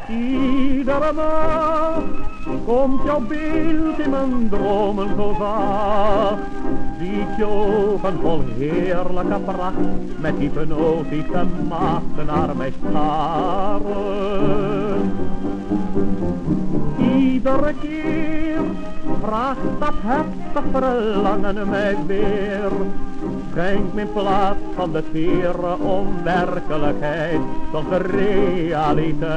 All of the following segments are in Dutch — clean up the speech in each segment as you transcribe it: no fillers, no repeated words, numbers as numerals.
Iedere nacht komt jouw beeld in mijn dromen zo zacht. Zie ik je ogen vol heerlijke pracht, met hypnotische machten naar mij staren. Iedere keer vraagt dat heftig verlangen mij weer. Schenk me in plaats van de tere onwerkelijkheid tot de realiteit.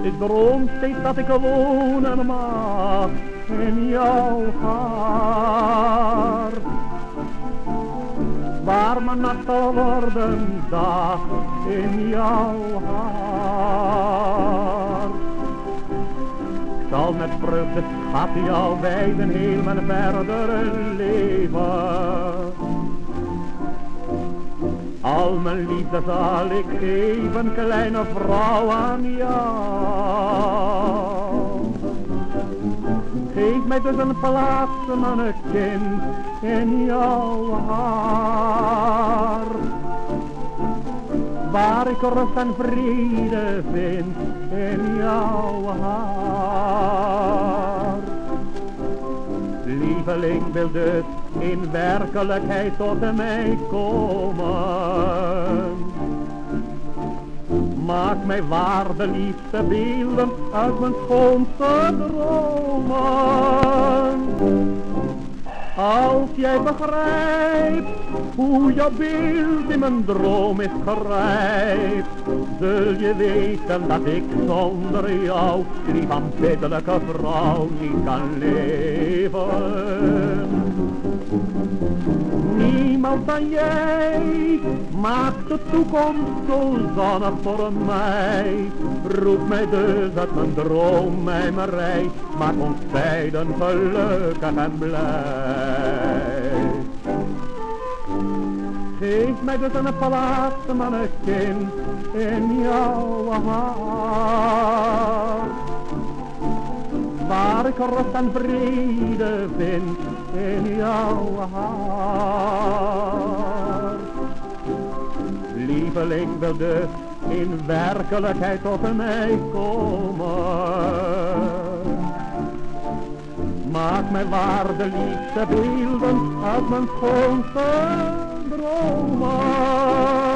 Ik droom steeds dat ik wonen mag in jouw hart, waar mijn nacht zal worden dag in jouw hart. Ik zal met vreugde schat jou wijden heel mijn verdere leven. Al mijn liefde zal ik geven, kleine vrouw, aan jou. Geef mij dus een plaats, mijn kind, in jouw hart, waar ik rust en vrede vind, in jouw hart. Lieveling, wil dus in werkelijkheid tot mij komen. Maak mij waar de liefste beelden uit mijn schoonste dromen. Als jij begrijpt hoe jouw beeld in mijn droom is gerijpt, zul je weten dat ik zonder jou, lief aanbiddelijke vrouw, niet kan leven. Niemand dan jij maakt de toekomst zo zonnig voor mij. Roep mij dus uit mijn droommijmerij, maak ons beiden gelukkig en blij. Geef mij dus een plaats, mijn kind, in jouw hart, waar ik rust en vrede vind, in jouw hart. Lieveling, wil dus in werkelijkheid tot mij komen. Maak mij waar de liefste beelden uit mijn schoonste dromen.